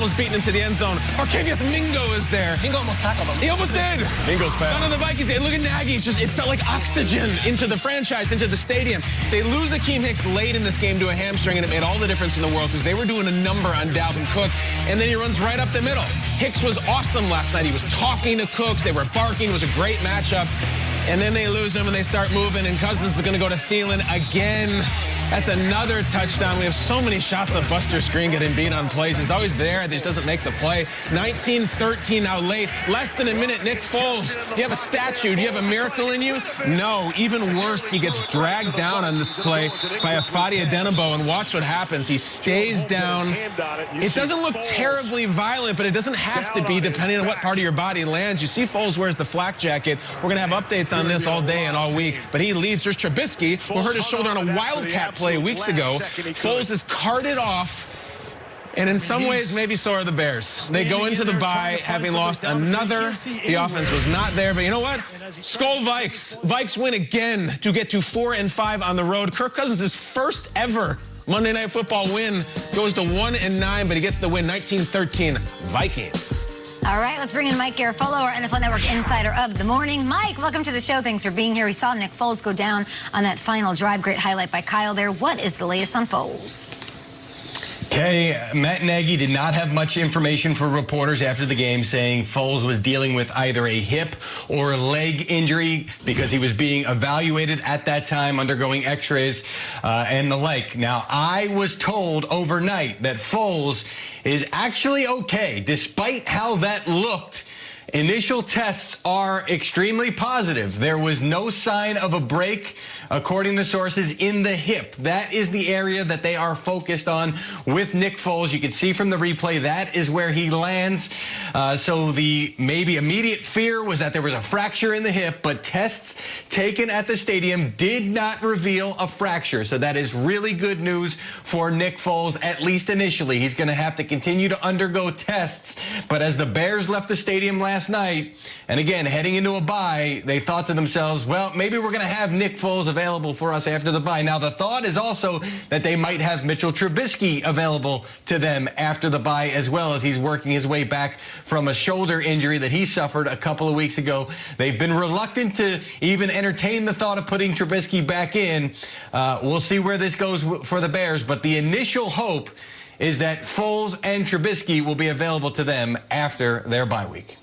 was beating him to the end zone. Arcavius Mingo is there. Mingo almost tackled him. He almost did. Mingo's fast. None of the Vikings. And look at Nagy. It felt like oxygen into the franchise, into the stadium. They lose Akeem Hicks late in this game to a hamstring, and it made all the difference in the world because they were doing a number on Dalvin Cook, and then he runs right up the middle. Hicks was awesome last night. He was talking to Cooks. They were barking. It was a great matchup. And then they lose him, and they start moving, and Cousins is going to go to Thielen again. That's another touchdown. We have so many shots of Buster Skrine getting beat on plays. He's always there. He just doesn't make the play. 19-13 now late. Less than a minute. Nick Foles, you have a statue. Do you have a miracle in you? No. Even worse, he gets dragged down on this play by Afadi Adenabo, and watch what happens. He stays down. It doesn't look terribly violent, but it doesn't have to be depending on what part of your body lands. You see Foles wears the flak jacket. We're going to have updates on this all day and all week, but he leaves. There's Trubisky, who hurt his shoulder on a Wildcat play weeks ago. Foles is carted off, and in some ways, maybe so are the Bears. They go into the bye having lost another. The offense was not there, but you know what? Skol Vikes. Vikes win again to get to 4-5 on the road. Kirk Cousins' first ever Monday Night Football win goes to 1-9, but he gets the win. 19-13 Vikings. All right, let's bring in Mike Garafolo, our NFL Network insider of the morning. Mike, welcome to the show. Thanks for being here. We saw Nick Foles go down on that final drive. Great highlight by Kyle there. What is the latest on Foles? Okay, Matt Nagy did not have much information for reporters after the game, saying Foles was dealing with either a hip or a leg injury because he was being evaluated at that time, undergoing x-rays and the like. Now, I was told overnight that Foles is actually okay, despite how that looked. Initial tests are extremely positive. There was no sign of a break, according to sources, in the hip. That is the area that they are focused on with Nick Foles. You can see from the replay that is where he lands. So the maybe immediate fear was that there was a fracture in the hip, but tests taken at the stadium did not reveal a fracture. So that is really good news for Nick Foles, at least initially. He's going to have to continue to undergo tests. But as the Bears left the stadium last night, and again, heading into a bye, they thought to themselves, well, maybe we're going to have Nick Foles available for us after the bye. Now, the thought is also that they might have Mitchell Trubisky available to them after the bye as well, as he's working his way back from a shoulder injury that he suffered a couple of weeks ago. They've been reluctant to even entertain the thought of putting Trubisky back in. We'll see where this goes for the Bears, but the initial hope is that Foles and Trubisky will be available to them after their bye week.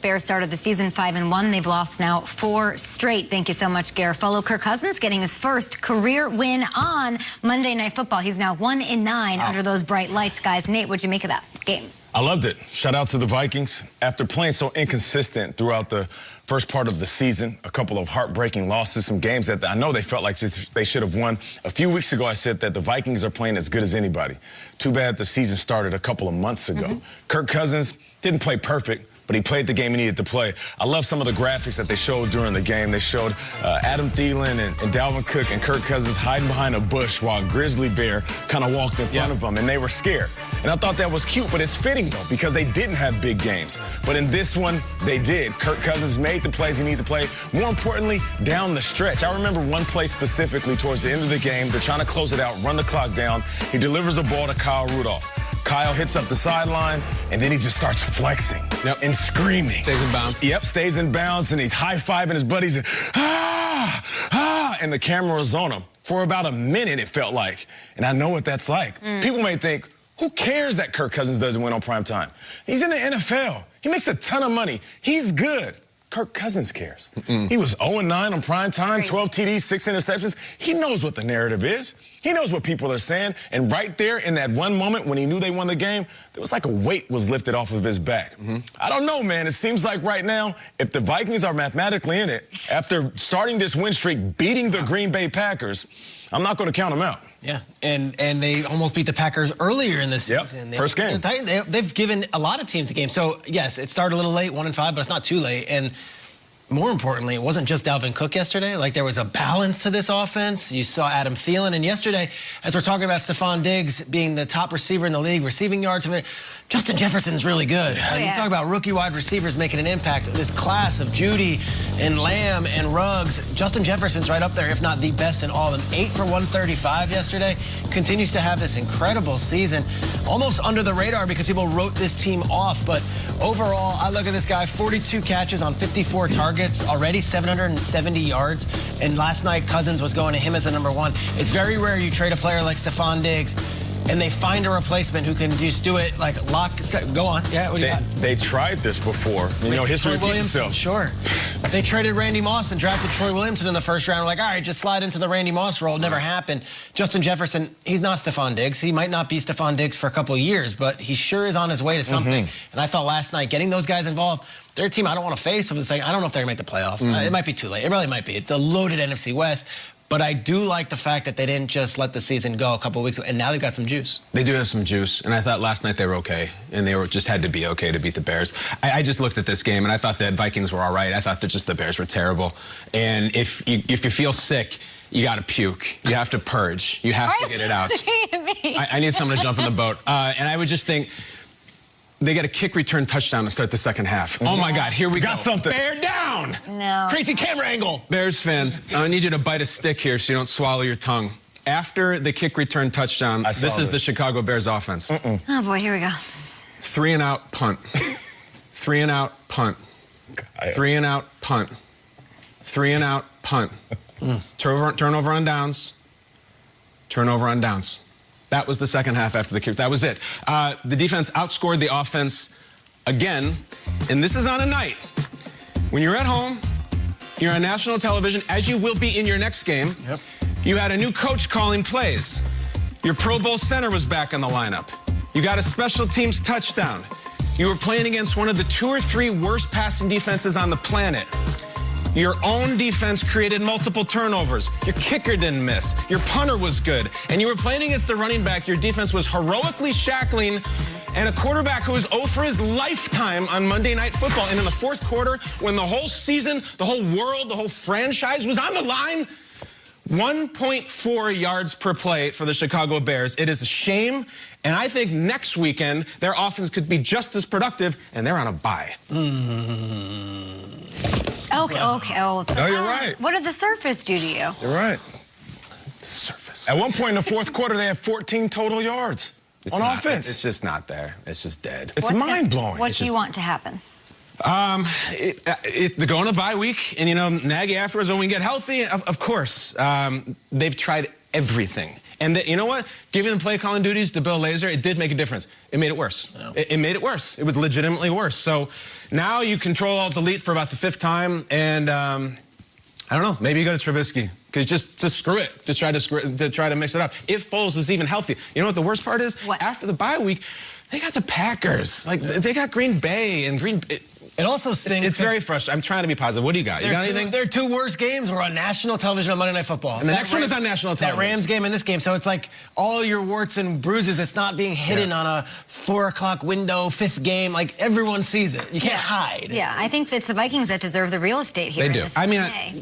Bears started the season 5-1. They've lost now 4 straight. Thank you so much, Garafolo. Kirk Cousins getting his first career win on Monday Night Football. He's now 1-9 under those bright lights, guys. Nate, what'd you make of that game? I loved it. Shout out to the Vikings. After playing so inconsistent throughout the first part of the season, a couple of heartbreaking losses, some games that I know they felt like they should have won. A few weeks ago, I said that the Vikings are playing as good as anybody. Too bad the season started a couple of months ago. Kirk Cousins didn't play perfect, but he played the game he needed to play. I love some of the graphics that they showed during the game. They showed Adam Thielen and Dalvin Cook and Kirk Cousins hiding behind a bush while a grizzly bear kind of walked in front of them, and they were scared. And I thought that was cute, but it's fitting, though, because they didn't have big games. But in this one, they did. Kirk Cousins made the plays he needed to play. More importantly, down the stretch. I remember one play specifically towards the end of the game. They're trying to close it out, run the clock down. He delivers a ball to Kyle Rudolph. Kyle hits up the sideline, and then he just starts flexing and screaming. Stays in bounds. Yep, stays in bounds, and he's high-fiving his buddies. And, and the camera was on him for about a minute, it felt like. And I know what that's like. People may think, who cares that Kirk Cousins doesn't win on prime time? He's in the NFL. He makes a ton of money. He's good. Kirk Cousins cares. He was 0-9 on prime time, 12 TDs, 6 interceptions. He knows what the narrative is. He knows what people are saying. And right there in that one moment when he knew they won the game, there was like a weight was lifted off of his back. I don't know, man. It seems like right now, if the Vikings are mathematically in it, after starting this win streak, beating the Green Bay Packers, I'm not going to count them out. Yeah, and they almost beat the Packers earlier in the season. First game. They've given a lot of teams a game. So, yes, it started a little late, 1-5, but it's not too late. And more importantly, it wasn't just Dalvin Cook yesterday. Like, there was a balance to this offense. You saw Adam Thielen. And yesterday, as we're talking about Stephon Diggs being the top receiver in the league, receiving yards, Justin Jefferson's really good. And you talk about rookie wide receivers making an impact. This class of Judy and Lamb and Ruggs, Justin Jefferson's right up there, if not the best in all of them. 8 for 135 yesterday. Continues to have this incredible season. Almost under the radar because people wrote this team off. But overall, I look at this guy, 42 catches on 54 targets. Already 770 yards, and last night Cousins was going to him as a number 1. It's very rare you trade a player like Stephon Diggs and they find a replacement who can just do it like lock. Go on. Yeah, what do you got? They tried this before. You know, history repeats itself. Sure. They traded Randy Moss and drafted Troy Williamson in the first round. We're like, all right, just slide into the Randy Moss role. It never happened. Justin Jefferson, he's not Stephon Diggs. He might not be Stephon Diggs for a couple of years, but he sure is on his way to something. And I thought last night, getting those guys involved, they're a team I don't want to face. I don't know if they're going to make the playoffs. It might be too late. It really might be. It's a loaded NFC West. But I do like the fact that they didn't just let the season go a couple of weeks ago, and now they've got some juice. They do have some juice, and I thought last night they were okay, and they just had to be okay to beat the Bears. I just looked at this game, and I thought the Vikings were all right. I thought that just the Bears were terrible. And if you feel sick, you got to puke. You have to purge. You have to get it out. I need someone to jump in the boat. And I would just think, they got a kick return touchdown to start the second half. Oh, my God, here we go. Got something. Bear down. No. Crazy camera angle. Bears fans, I need you to bite a stick here so you don't swallow your tongue. After the kick return touchdown, this is the Chicago Bears offense. Oh, boy, here we go. 3 and out, punt. 3 and out, punt. 3 and out, punt. 3 and out, punt. Turnover on downs. Turnover on downs. That was the second half after the kick. That was it. The defense outscored the offense again, and this is on a night when you're at home, you're on national television, as you will be in your next game. Yep. You had a new coach calling plays. Your Pro Bowl center was back in the lineup. You got a special teams touchdown. You were playing against one of the 2 or 3 worst passing defenses on the planet. Your own defense created multiple turnovers. Your kicker didn't miss. Your punter was good. And you were playing against the running back. Your defense was heroically shackling and a quarterback who was 0 for his lifetime on Monday Night Football. And in the fourth quarter, when the whole season, the whole world, the whole franchise was on the line, 1.4 yards per play for the Chicago Bears. It is a shame. And I think next weekend, their offense could be just as productive, and they're on a bye. Okay. Oh, you're right. What did the surface do to you? You're right. The surface. At one point in the fourth quarter, they had 14 total yards on offense. It's just not there. It's just dead. It's mind-blowing. What do you want to happen? They go on a bye week, and, you know, Nagy afterwards, when we get healthy, of course, they've tried everything. And you know what? Giving the play calling duties to Bill Lazor, it did make a difference. It made it worse. It made it worse. It was legitimately worse. So now you Control-Alt-Delete for about the 5th time, and I don't know. Maybe you go to Trubisky. Because just screw it. Just try to mix it up. If Foles is even healthy. You know what the worst part is? What? After the bye week, they got the Packers. Like, they got Green Bay and It also stings. It's very frustrating. I'm trying to be positive. What do you got? You got anything? Their 2 worst games were on national television on Monday Night Football. And the next one is on national television. That Rams game and this game. So it's like all your warts and bruises, it's not being hidden on a 4 o'clock window, 5th game. Like, everyone sees it. You can't hide. Yeah, I think it's the Vikings that deserve the real estate here. They do. I mean,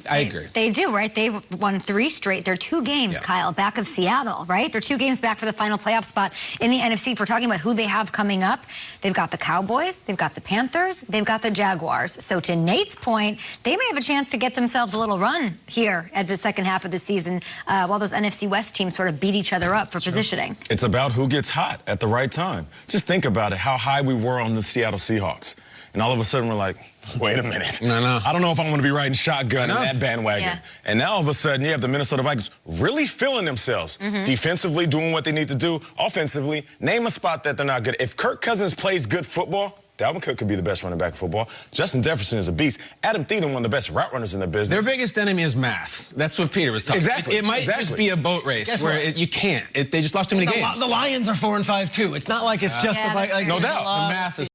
I agree. They do, right? They won 3 straight. They're 2 games, Kyle, back of Seattle, right? They're 2 games back for the final playoff spot in the NFC. If we're talking about who they have coming up, they've got the Cowboys, they've got the Panthers, they've got the Jaguars. So to Nate's point, they may have a chance to get themselves a little run here at the second half of the season while those NFC West teams sort of beat each other up for positioning. It's about who gets hot at the right time. Just think about it, how high we were on the Seattle Seahawks. And all of a sudden we're like, wait a minute. I don't know if I'm going to be riding shotgun in that bandwagon. Yeah. And now all of a sudden you have the Minnesota Vikings really feeling themselves. Defensively doing what they need to do. Offensively, name a spot that they're not good. If Kirk Cousins plays good football, Dalvin Cook could be the best running back in football. Justin Jefferson is a beast. Adam Thielen, one of the best route runners in the business. Their biggest enemy is math. That's what Peter was talking about. Exactly. It might just be a boat race where you can't. They just lost too many games. The Lions are 4-5 too. It's not like it's just the Vikings. No doubt. The math is